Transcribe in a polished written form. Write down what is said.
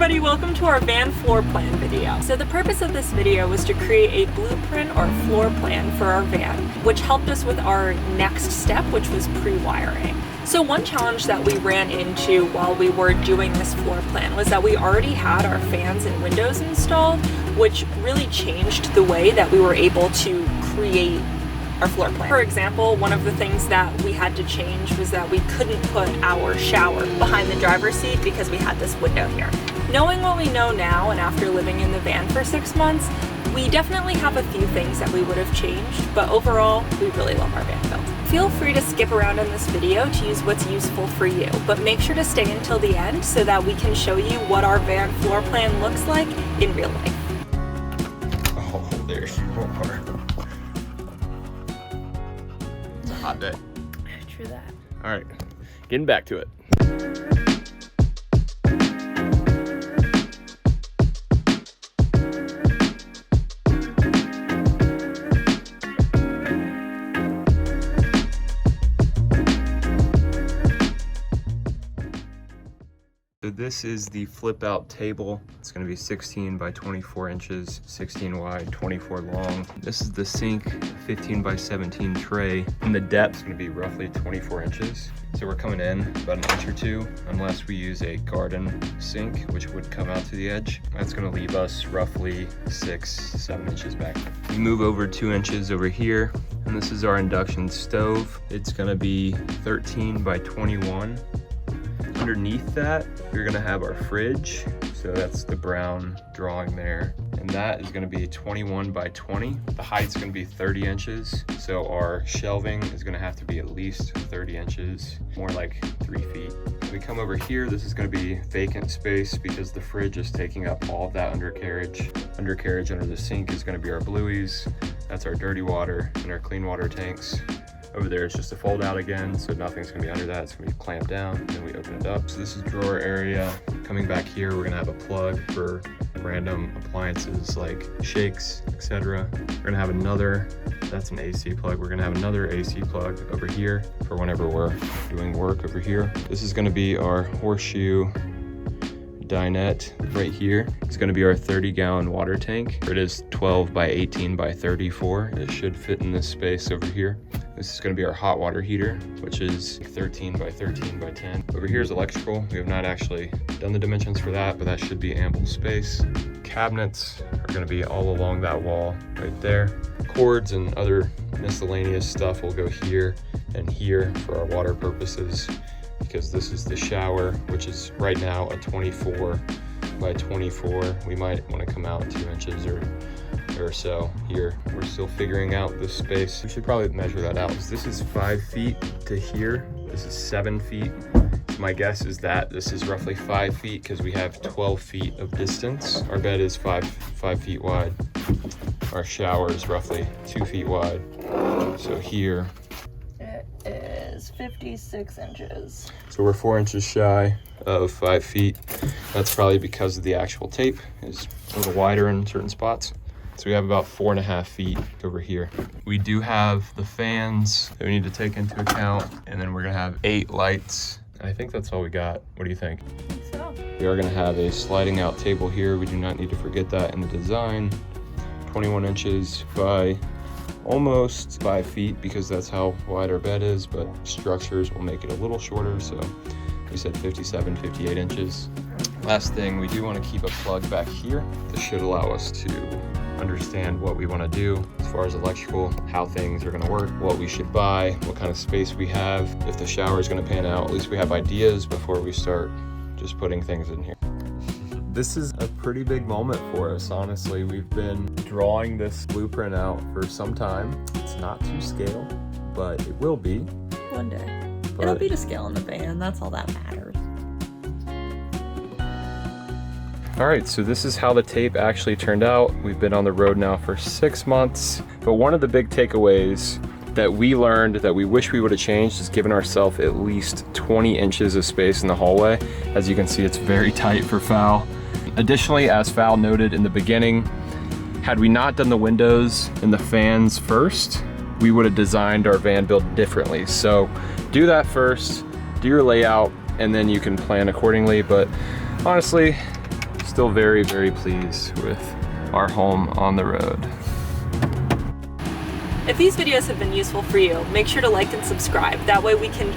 everybody, welcome to our van floor plan video. So the purpose of this video was to create a blueprint or floor plan for our van, which helped us with our next step, which was pre-wiring. So one challenge that we ran into while we were doing this floor plan was that we already had our fans and windows installed, which really changed the way that we were able to create our floor plan. For example, one of the things that we had to change was that we couldn't put our shower behind the driver's seat because we had this window here. Knowing what we know now and after living in the van for 6 months, we definitely have a few things that we would have changed, but overall, we really love our van build. Feel free to skip around in this video to use what's useful for you, but make sure to stay until the end so that we can show you what our van floor plan looks like in real life. Oh, there's more. It's a hot day. True that. All right, getting back to it. So this is the flip out table. It's gonna be 16 by 24 inches, 16 wide, 24 long. This is the sink, 15 by 17 tray. And the depth's gonna be roughly 24 inches. So we're coming in about an inch or two, unless we use a garden sink, which would come out to the edge. That's gonna leave us roughly 6-7 inches back. We move over 2 inches over here, and this is our induction stove. It's gonna be 13 by 21. Underneath that, we're gonna have our fridge. So that's the brown drawing there. And that is gonna be 21 by 20. The height's gonna be 30 inches. So our shelving is gonna have to be at least 30 inches, more like 3 feet. We come over here, this is gonna be vacant space because the fridge is taking up all of that undercarriage. Undercarriage under the sink is gonna be our blueies. That's our dirty water and our clean water tanks. Over there, it's just a fold out again, so nothing's gonna be under that. It's gonna be clamped down, and then we open it up. So this is drawer area. Coming back here, we're gonna have a plug for random appliances like shakes, etc. We're gonna have another, that's an AC plug. We're gonna have another AC plug over here for whenever we're doing work over here. This is gonna be our horseshoe dinette right here. It's going to be our 30-gallon water tank. It is 12 by 18 by 34. It should fit in this space over here. This is going to be our hot water heater, which is 13 by 13 by 10. Over here is electrical. We have not actually done the dimensions for that, but that should be ample space. Cabinets are going to be all along that wall right there. Cords and other miscellaneous stuff will go here and here for our water purposes, because this is the shower, which is right now a 24 by 24. We might want to come out 2 inches or so here. We're still figuring out this space. We should probably measure that out. This is 5 feet to here. This is 7 feet. So my guess is that this is roughly 5 feet because we have 12 feet of distance. Our bed is 5 feet wide. Our shower is roughly 2 feet wide. So here, is 56 inches. So we're 4 inches shy of 5 feet. That's probably because of the actual tape is a little wider in certain spots. So we have about 4.5 feet over here. We do have the fans that we need to take into account, and then we're gonna have 8 lights. I think that's all we got. What do you think? I think so. We are gonna have a sliding out table here. We do not need to forget that in the design. 21 inches by almost 5 feet because that's how wide our bed is, but structures will make it a little shorter. So we said 57, 58 inches. Last thing, we do want to keep a plug back here. This should allow us to understand what we want to do as far as electrical, how things are going to work, what we should buy, what kind of space we have. If the shower is going to pan out, at least we have ideas before we start just putting things in here. This is a pretty big moment for us, honestly. We've been drawing this blueprint out for some time. It's not to scale, but it will be. One day. It'll be to scale in the van, that's all that matters. All right, so this is how the tape actually turned out. We've been on the road now for 6 months, but one of the big takeaways that we learned that we wish we would have changed is giving ourselves at least 20 inches of space in the hallway. As you can see, it's very tight for Fal. Additionally, as Fal noted in the beginning, had we not done the windows and the fans first, we would have designed our van build differently. So do that first, do your layout, and then you can plan accordingly. But honestly, still very, very pleased with our home on the road. If these videos have been useful for you, make sure to like and subscribe. That way we can...